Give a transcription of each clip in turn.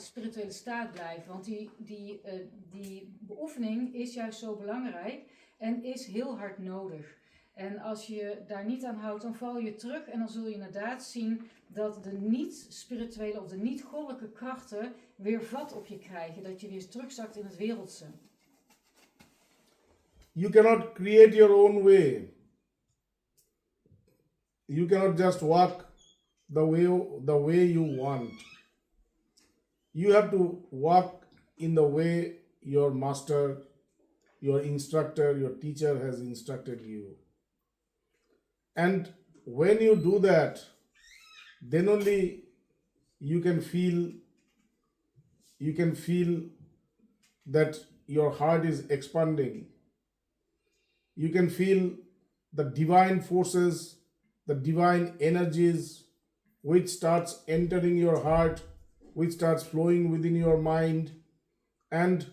spirituele staat blijven. Want die beoefening is juist zo belangrijk en is heel hard nodig. En als je daar niet aan houdt, dan val je terug en dan zul je inderdaad zien dat de niet-spirituele of de niet-goddelijke krachten weer vat op je krijgen. Dat je weer terugzakt in het wereldse. You cannot create your own way. You cannot just walk the way you want. You have to walk in the way your master, your instructor, your teacher has instructed you. And when you do that, then only you can feel that your heart is expanding. You can feel the divine forces, the divine energies which starts entering your heart, which starts flowing within your mind, and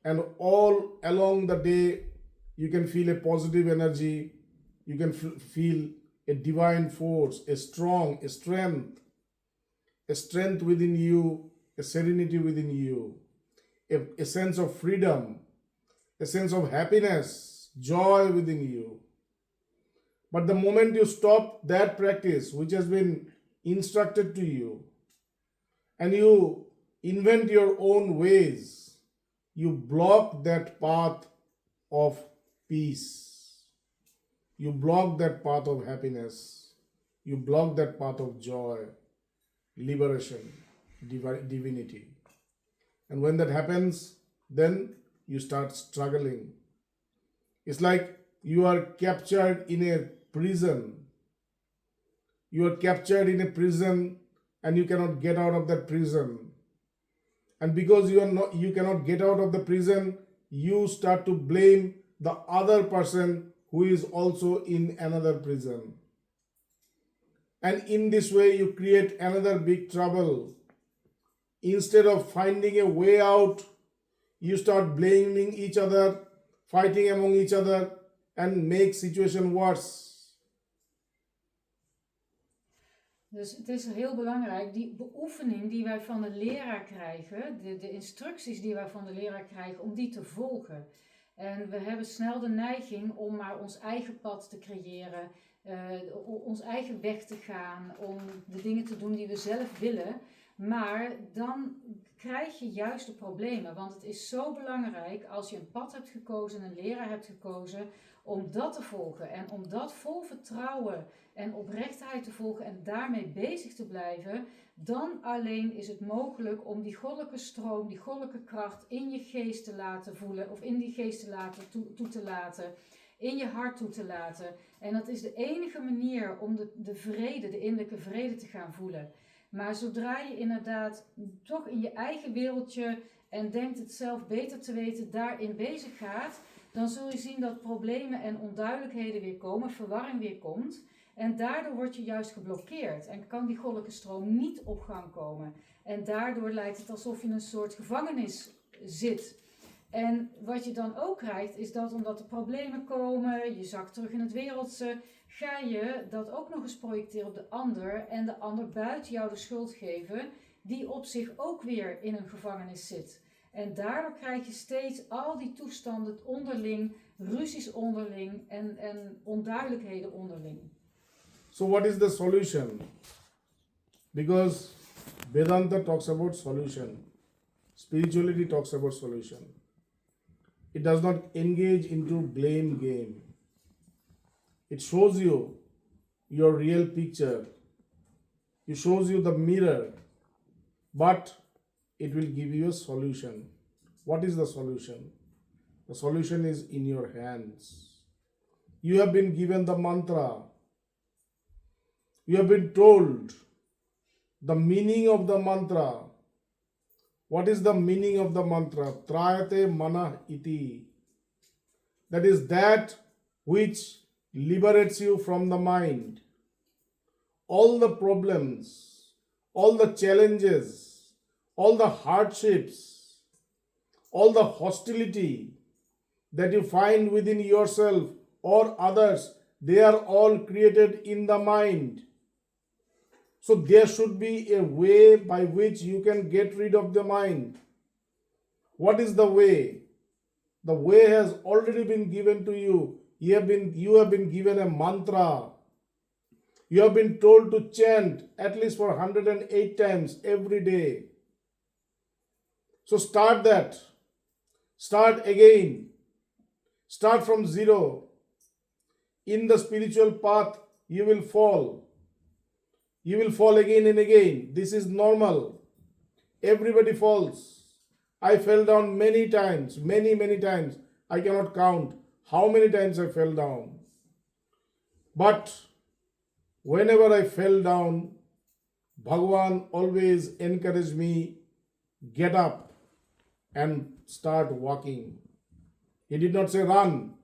and all along the day you can feel a positive energy. You can feel a divine force, a strength within you, a serenity within you, a sense of freedom, a sense of happiness, joy within you. But the moment you stop that practice, which has been instructed to you, and you invent your own ways, you block that path of peace. You block that path of happiness. You block that path of joy, liberation, divinity. And when that happens, then you start struggling. It's like you are captured in a prison. You are captured in a prison and you cannot get out of that prison. And because you cannot get out of the prison, you start to blame the other person who is also in another prison. And in this way, you create another big trouble. Instead of finding a way out, you start blaming each other, fighting among each other, and make situation worse. Dus het is heel belangrijk, die beoefening die wij van de leraar krijgen, de instructies die wij van de leraar krijgen, om die te volgen. En we hebben snel de neiging om maar ons eigen pad te creëren, ons eigen weg te gaan, om de dingen te doen die we zelf willen. Maar dan krijg je juist de problemen, want het is zo belangrijk als je een pad hebt gekozen, een leraar hebt gekozen, om dat te volgen en om dat vol vertrouwen en oprechtheid te volgen en daarmee bezig te blijven. Dan alleen is het mogelijk om die goddelijke stroom, die goddelijke kracht in je geest te laten voelen of in die geest te laten toe te laten, in je hart toe te laten. En dat is de enige manier om de vrede, de innerlijke vrede te gaan voelen. Maar zodra je inderdaad toch in je eigen wereldje en denkt het zelf beter te weten, daarin bezig gaat, dan zul je zien dat problemen en onduidelijkheden weer komen, verwarring weer komt. En daardoor word je juist geblokkeerd en kan die goddelijke stroom niet op gang komen. En daardoor lijkt het alsof je in een soort gevangenis zit. En wat je dan ook krijgt, is dat omdat er problemen komen, je zakt terug in het wereldse, ga je dat ook nog eens projecteren op de ander en de ander buiten jou de schuld geven, die op zich ook weer in een gevangenis zit. En daardoor krijg je steeds al die toestanden onderling, ruzies onderling en onduidelijkheden onderling. So what is the solution? Because Vedanta talks about solution. Spirituality talks about solution. It does not engage into blame game. It shows you your real picture. It shows you the mirror. But it will give you a solution. What is the solution? The solution is in your hands. You have been given the mantra. You have been told the meaning of the mantra. What is the meaning of the mantra? Trayate mana iti. That is that which liberates you from the mind. All the problems, all the challenges, all the hardships, all the hostility that you find within yourself or others, they are all created in the mind. So there should be a way by which you can get rid of the mind. What is the way? The way has already been given to you. You have been given a mantra. You have been told to chant at least for 108 times every day. So start that. Start again. Start from zero. In the spiritual path, you will fall. You will fall again and again. This is normal. Everybody falls. I fell down many times, many times. I cannot count how many times I fell down. But whenever I fell down, Bhagavan always encouraged me, get up and start walking. He did not say run.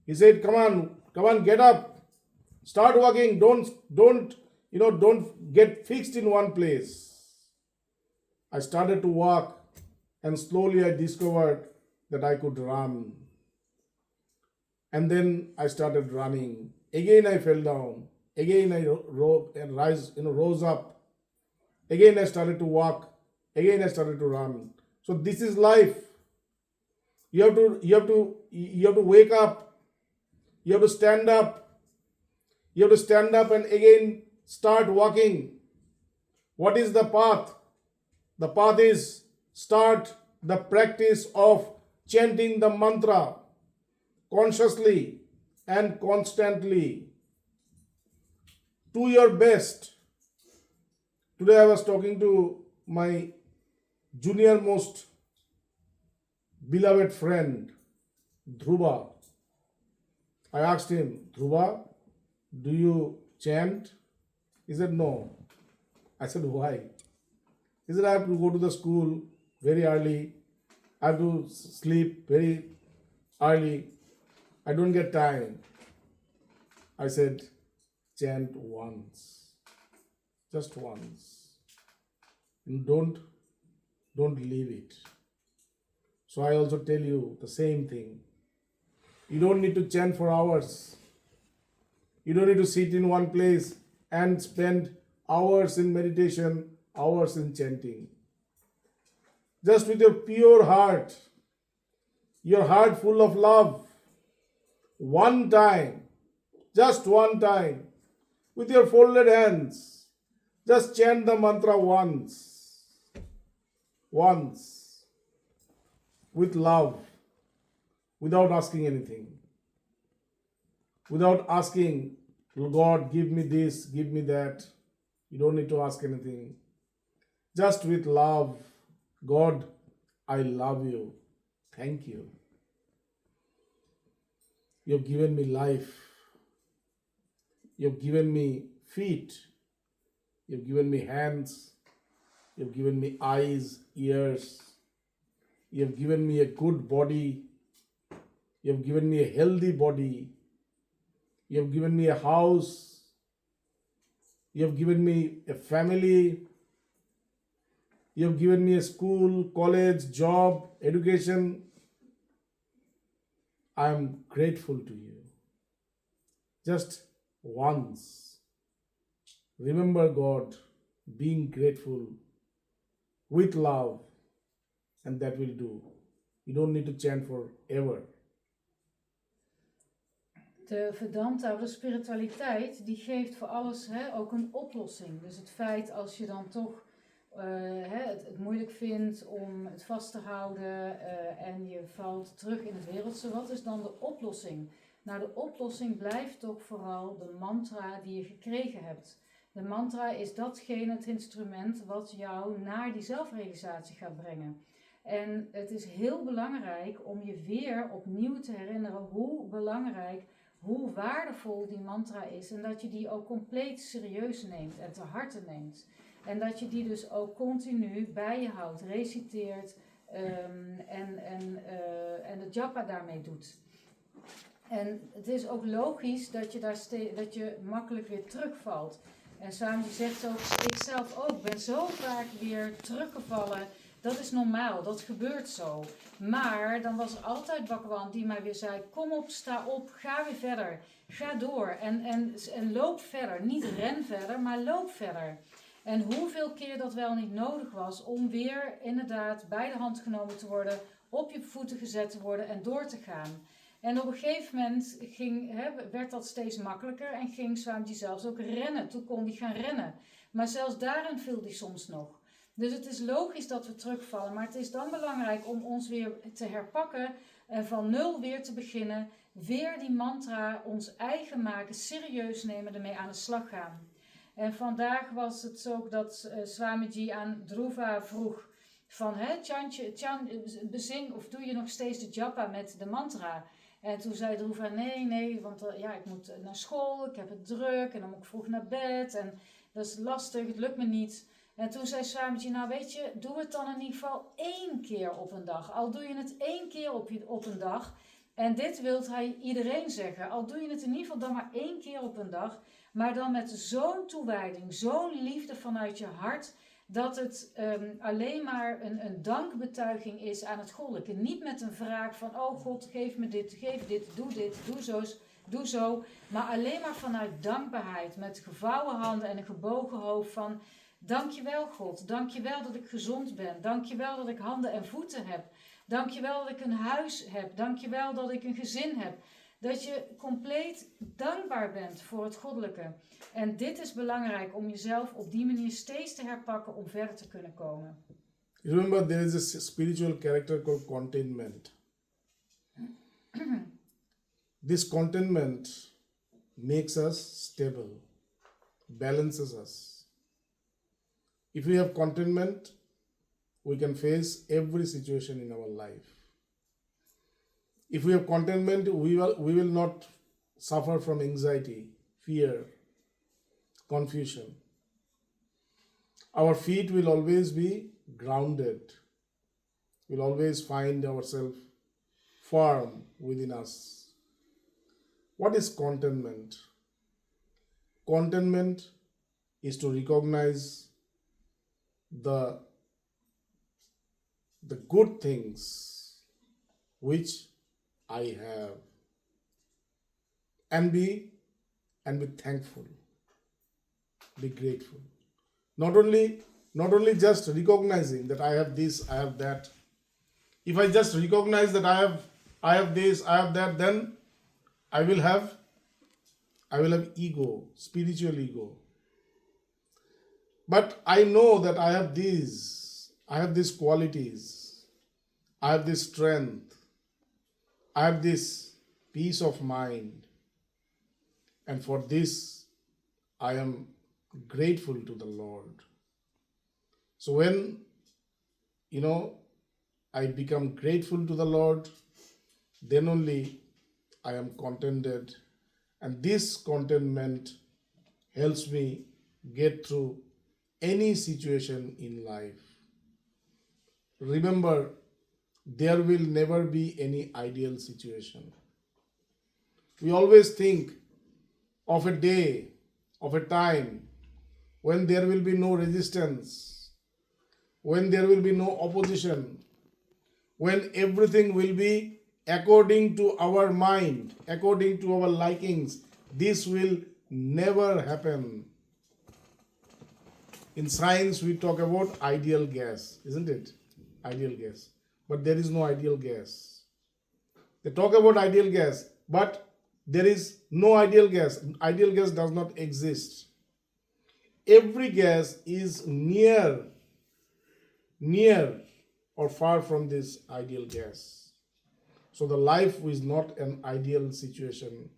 He said, come on, get up. Start walking. Don't get fixed in one place. I started to walk and slowly I discovered that I could run. And then I started running. Again I fell down. Again I rose up. Again I started to walk. Again I started to run. So this is life. You have to wake up. You have to stand up. You have to stand up and again start walking. What is the path? The path is start the practice of chanting the mantra consciously and constantly to your best. Today I was talking to my junior most beloved friend, Dhruva. I asked him, Dhruva, do you chant? He said, no. I said, why? He said, I have to go to the school very early. I have to sleep very early. I don't get time. I said, chant once. Just once. And don't leave it. So I also tell you the same thing. You don't need to chant for hours. You don't need to sit in one place and spend hours in meditation, hours in chanting. Just with your pure heart, your heart full of love, one time, just one time, with your folded hands, just chant the mantra once, with love, without asking anything, without asking, God, give me this, give me that. You don't need to ask anything. Just with love, God, I love you. Thank you. You've given me life. You've given me feet. You've given me hands. You've given me eyes, ears. You've given me a good body. You've given me a healthy body. You've given me a house. You've given me a family. You've given me a school, college, job, education. I am grateful to you. Just once. Remember God, being grateful with love, and that will do. You don't need to chant forever. De verdampte oude spiritualiteit, die geeft voor alles ook een oplossing. Dus het feit als je dan toch het moeilijk vindt om het vast te houden en je valt terug in het wereldse, wat is dan de oplossing? Nou, de oplossing blijft toch vooral de mantra die je gekregen hebt. De mantra is datgene, het instrument wat jou naar die zelfrealisatie gaat brengen. En het is heel belangrijk om je weer opnieuw te herinneren hoe belangrijk, hoe waardevol die mantra is. En dat je die ook compleet serieus neemt en te harte neemt. En dat je die dus ook continu bij je houdt, reciteert en de japa daarmee doet. En het is ook logisch dat je, dat je makkelijk weer terugvalt. En Swami zegt ook, ik zelf ook, ben zo vaak weer teruggevallen Dat is normaal, dat gebeurt zo. Maar dan was er altijd Bakkerwan die mij weer zei, kom op, sta op, ga weer verder. Ga door en loop verder. Niet ren verder, maar loop verder. En hoeveel keer dat wel niet nodig was om weer inderdaad bij de hand genomen te worden, op je voeten gezet te worden en door te gaan. En op een gegeven moment werd dat steeds makkelijker en ging Swamiji zelfs ook rennen. Toen kon hij gaan rennen. Maar zelfs daarin viel hij soms nog. Dus het is logisch dat we terugvallen, maar het is dan belangrijk om ons weer te herpakken en van nul weer te beginnen. Weer die mantra ons eigen maken, serieus nemen, ermee aan de slag gaan. En vandaag was het zo dat Swamiji aan Dhruva vroeg van, bezing of doe je nog steeds de japa met de mantra? En toen zei Dhruva, nee, want ik moet naar school, ik heb het druk en dan moet ik vroeg naar bed en dat is lastig, het lukt me niet. En toen zei Swamiji, nou weet je, doe het dan in ieder geval 1 keer op een dag. Al doe je het 1 keer op een dag. En dit wil hij iedereen zeggen. Al doe je het in ieder geval dan maar 1 keer op een dag. Maar dan met zo'n toewijding, zo'n liefde vanuit je hart, dat het alleen maar een dankbetuiging is aan het goddelijke. Niet met een vraag van, oh God, geef me dit, doe zo. Maar alleen maar vanuit dankbaarheid, met gevouwen handen en een gebogen hoofd van, dankjewel God, dankjewel dat ik gezond ben, dankjewel dat ik handen en voeten heb, dankjewel dat ik een huis heb, dankjewel dat ik een gezin heb. Dat je compleet dankbaar bent voor het goddelijke. En dit is belangrijk om jezelf op die manier steeds te herpakken om verder te kunnen komen. Remember, there is a spiritual character called contentment. This contentment makes us stable, balances us. If we have contentment, we can face every situation in our life. If we have contentment, we will not suffer from anxiety, fear, confusion. Our feet will always be grounded. We'll always find ourselves firm within us. What is contentment? Contentment is to recognize the good things which I have and be thankful, be grateful. Not only just recognizing that I have this, I have that. If I just recognize that I have this, I have that, then I will have ego, spiritual ego. But I know that I have these qualities, I have this strength, I have this peace of mind, and for this I am grateful to the Lord. So when I become grateful to the Lord, then only I am contented, and this contentment helps me get through any situation in life. Remember, there will never be any ideal situation. We always think of a day, of a time when there will be no resistance, when there will be no opposition, when everything will be according to our mind, according to our likings. This will never happen. In science, we talk about ideal gas, isn't it? Ideal gas. But there is no ideal gas. They talk about ideal gas, but there is no ideal gas. Ideal gas does not exist. Every gas is near or far from this ideal gas. So the life is not an ideal situation.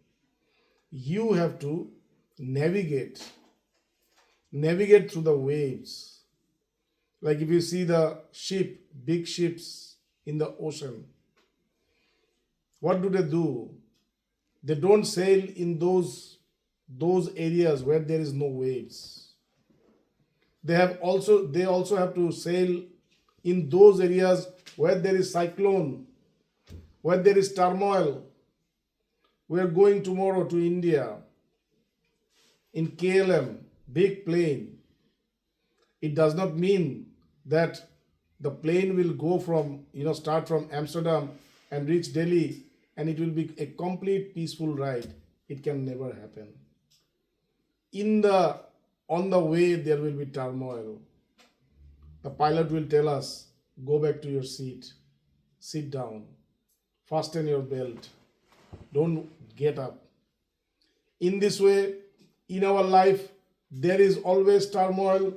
You have to navigate through the waves. Like if you see the big ships in the ocean, what do? They don't sail in those areas where there is no waves. They also have to sail in those areas where there is cyclone, where there is turmoil. We are going tomorrow to India in KLM, big plane. It does not mean that The plane will go from, start from Amsterdam and reach Delhi, and it will be a complete peaceful ride. It can never happen. In the On the way there will be turmoil. The pilot will tell us, go back to your seat, sit down, fasten your belt, don't get up. In this way, in our life, there is always turmoil,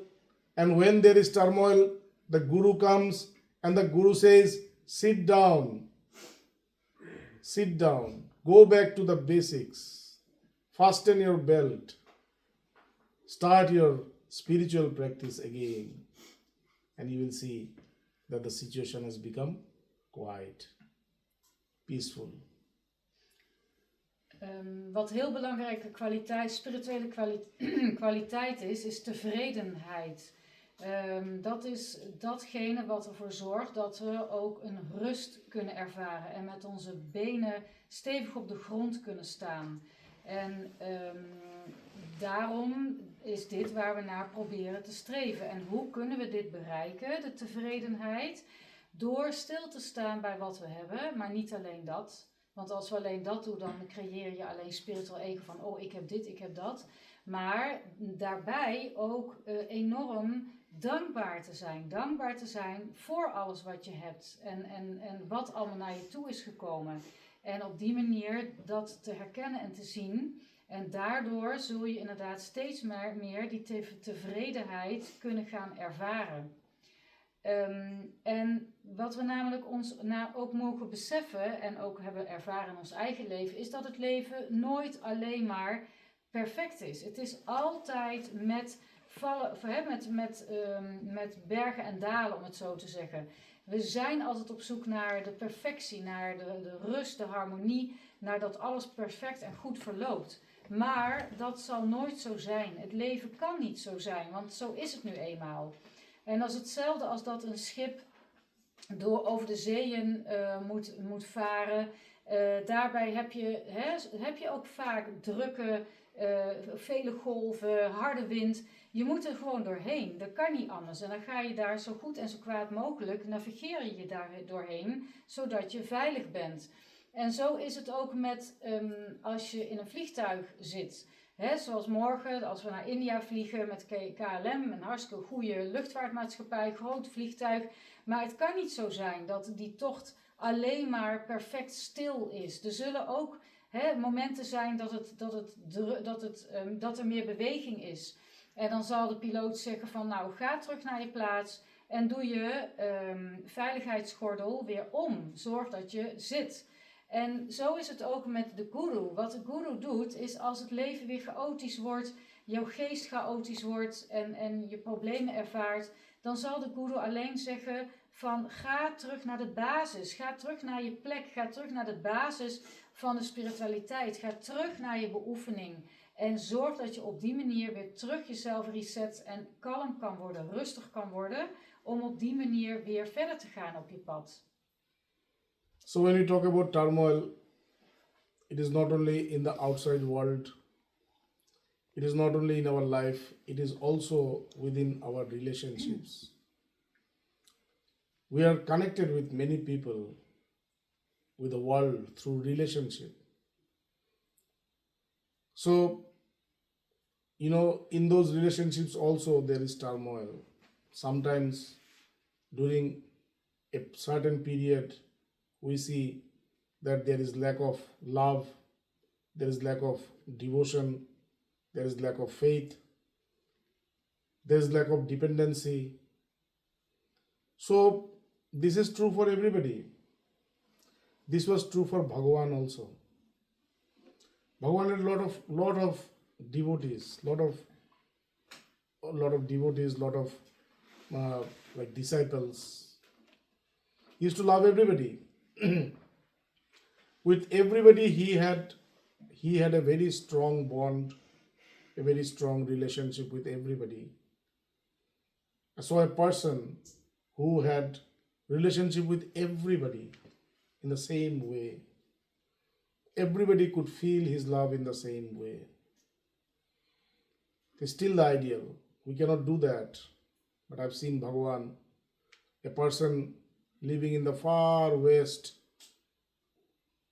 and when there is turmoil, the Guru comes and the Guru says, sit down, go back to the basics, fasten your belt, start your spiritual practice again, and you will see that the situation has become quiet, peaceful. Wat heel belangrijke spirituele kwaliteit is tevredenheid. Dat is datgene wat ervoor zorgt dat we ook een rust kunnen ervaren en met onze benen stevig op de grond kunnen staan. En daarom is dit waar we naar proberen te streven. En hoe kunnen we dit bereiken, de tevredenheid? Door stil te staan bij wat we hebben, maar niet alleen dat. Want als we alleen dat doen, dan creëer je alleen spiritueel ego van, oh, ik heb dit, ik heb dat. Maar daarbij ook enorm dankbaar te zijn. Dankbaar te zijn voor alles wat je hebt en wat allemaal naar je toe is gekomen. En op die manier dat te herkennen en te zien. En daardoor zul je inderdaad steeds meer die tevredenheid kunnen gaan ervaren. En wat we namelijk ons ook mogen beseffen en ook hebben ervaren in ons eigen leven, is dat het leven nooit alleen maar perfect is. Het is altijd met bergen en dalen, om het zo te zeggen. We zijn altijd op zoek naar de perfectie, naar de rust, de harmonie, naar dat alles perfect en goed verloopt. Maar dat zal nooit zo zijn. Het leven kan niet zo zijn, want zo is het nu eenmaal. En dat is hetzelfde als dat een schip over de zeeën moet varen. Daarbij heb je ook vaak drukke, vele golven, harde wind. Je moet er gewoon doorheen. Dat kan niet anders. En dan ga je daar zo goed en zo kwaad mogelijk, navigeer je daar doorheen, zodat je veilig bent. En zo is het ook met als je in een vliegtuig zit. Zoals morgen, als we naar India vliegen met KLM, een hartstikke goede luchtvaartmaatschappij, groot vliegtuig. Maar het kan niet zo zijn dat die tocht alleen maar perfect stil is. Er zullen ook momenten zijn dat er meer beweging is. En dan zal de piloot zeggen van, nou, ga terug naar je plaats en doe je veiligheidsgordel weer om. Zorg dat je zit. En zo is het ook met de guru. Wat de guru doet, is als het leven weer chaotisch wordt, jouw geest chaotisch wordt en je problemen ervaart, dan zal de guru alleen zeggen van, ga terug naar de basis, ga terug naar je plek, ga terug naar de basis van de spiritualiteit, ga terug naar je beoefening en zorg dat je op die manier weer terug jezelf reset en kalm kan worden, rustig kan worden, om op die manier weer verder te gaan op je pad. So when we talk about turmoil, it is not only in the outside world, it is not only in our life, it is also within our relationships. We are connected with many people, with the world through relationship. So, in those relationships also there is turmoil. Sometimes during a certain period, we see that there is lack of love, there is lack of devotion, there is lack of faith, there is lack of dependency. So this is true for everybody. This was true for Bhagavan also. Bhagavan had a lot of devotees, lot of disciples. He used to love everybody. With everybody he had a very strong bond, a very strong relationship with everybody. I saw a person who had relationship with everybody in the same way. Everybody could feel his love in the same way. It's still the ideal. We cannot do that. But I've seen Bhagavan a person living in the far west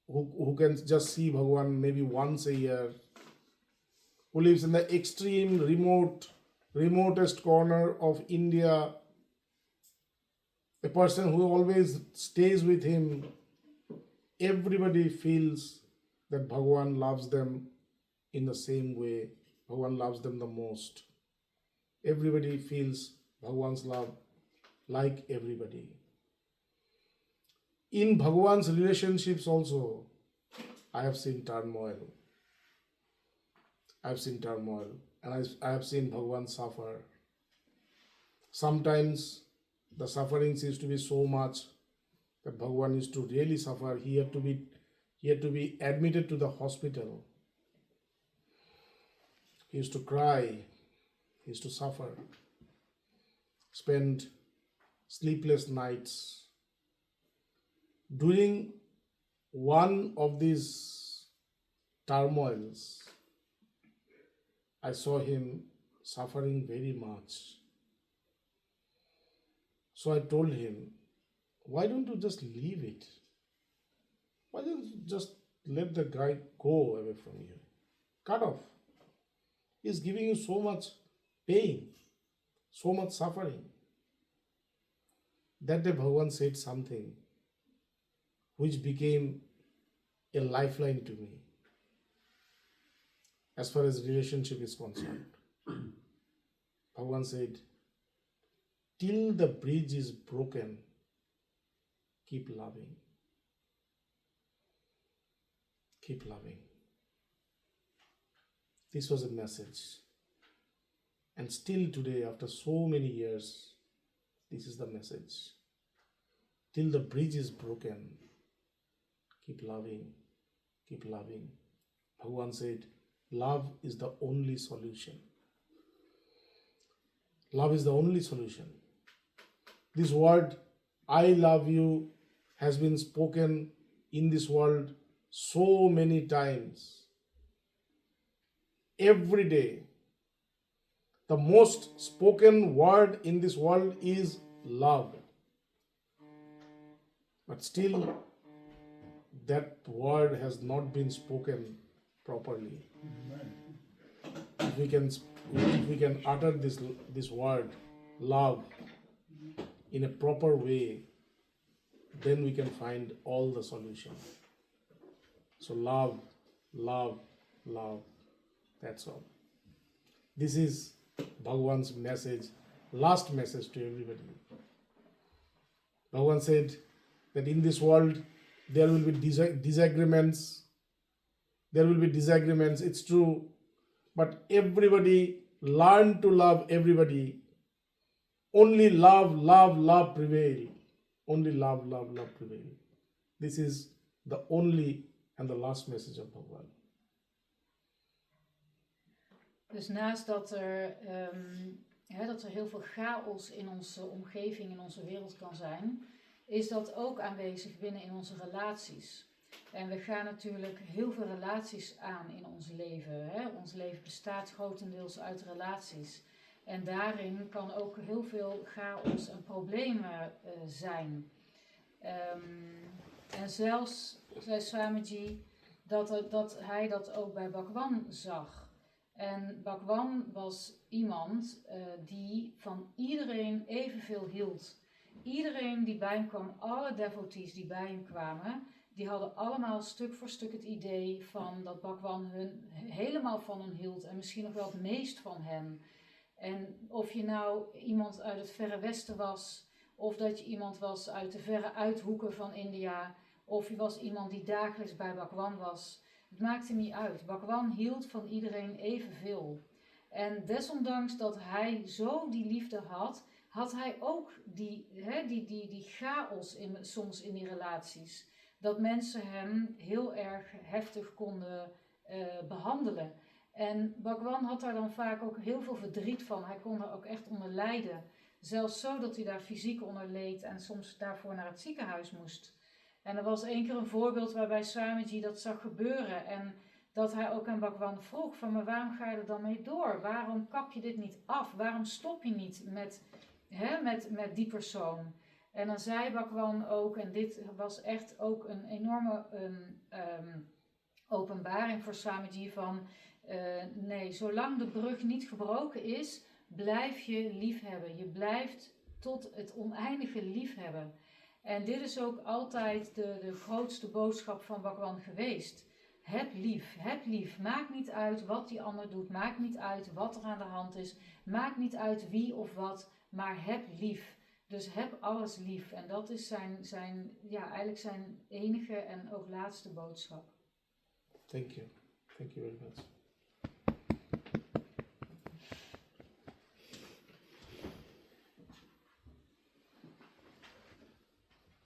who can just see Bhagwan maybe once a year, who lives in the extreme remotest corner of India, a person who always stays with him, everybody feels that Bhagwan loves them in the same way. Bhagwan loves them the most. Everybody feels Bhagwan's love like everybody. In Bhagwan's relationships also, I have seen turmoil. And I have seen Bhagwan suffer. Sometimes the suffering seems to be so much that Bhagwan used to really suffer. He had to be admitted to the hospital. He used to cry. He used to suffer. Spend sleepless nights. During one of these turmoils, I saw him suffering very much. So I told him, why don't you just leave it? Why don't you just let the guy go away from you? Cut off. He's giving you so much pain, so much suffering. That day Bhagavan said something which became a lifeline to me as far as relationship is concerned. Bhagavan said, till the bridge is broken, keep loving. Keep loving. This was a message. And still today, after so many years, this is the message. Till the bridge is broken, keep loving. Keep loving. Bhagavan said, love is the only solution. Love is the only solution. This word, I love you, has been spoken in this world so many times. Every day, the most spoken word in this world is love. But still, that word has not been spoken properly. If we can utter this word, love, in a proper way, then we can find all the solution. So love, love, love. That's all. This is Bhagavan's message, last message to everybody. Bhagavan said that in this world there will be disagreements. There will be disagreements, it's true. But everybody learn to love everybody. Only love, love, love prevail. Only love, love, love prevail. This is the only and the last message of Bhagavan. Dus naast dat dat er heel veel chaos in onze omgeving, in onze wereld kan zijn, is dat ook aanwezig binnen in onze relaties. En we gaan natuurlijk heel veel relaties aan in ons leven. Hè? Ons leven bestaat grotendeels uit relaties. En daarin kan ook heel veel chaos en problemen zijn. En zelfs zei Swamiji dat hij dat ook bij Bhagwan zag. En Bhagwan was iemand die van iedereen evenveel hield. Iedereen die bij hem kwam, alle devotees die bij hem kwamen, die hadden allemaal stuk voor stuk het idee van dat Bhagwan hun helemaal van hen hield en misschien nog wel het meest van hen. En of je nou iemand uit het verre westen was, of dat je iemand was uit de verre uithoeken van India, of je was iemand die dagelijks bij Bhagwan was. Het maakte niet uit. Bhagwan hield van iedereen evenveel. En desondanks dat hij zo die liefde had hij ook die chaos soms in die relaties. Dat mensen hem heel erg heftig konden behandelen. En Bhagwan had daar dan vaak ook heel veel verdriet van. Hij kon er ook echt onder lijden. Zelfs zo dat hij daar fysiek onder leed en soms daarvoor naar het ziekenhuis moest. En er was één keer een voorbeeld waarbij Swamiji dat zag gebeuren. En dat hij ook aan Bhagwan vroeg van, maar waarom ga je er dan mee door? Waarom kap je dit niet af? Waarom stop je niet met die persoon? En dan zei Bhagwan ook, en dit was echt ook een enorme openbaring voor Swamiji van, nee, zolang de brug niet gebroken is, blijf je liefhebben. Je blijft tot het oneindige liefhebben. En dit is ook altijd de grootste boodschap van Bhagwan geweest. Heb lief, heb lief. Maakt niet uit wat die ander doet. Maakt niet uit wat er aan de hand is. Maakt niet uit wie of wat. Maar heb lief. Dus heb alles lief. En dat is eigenlijk zijn enige en ook laatste boodschap. Thank you. Thank you very much.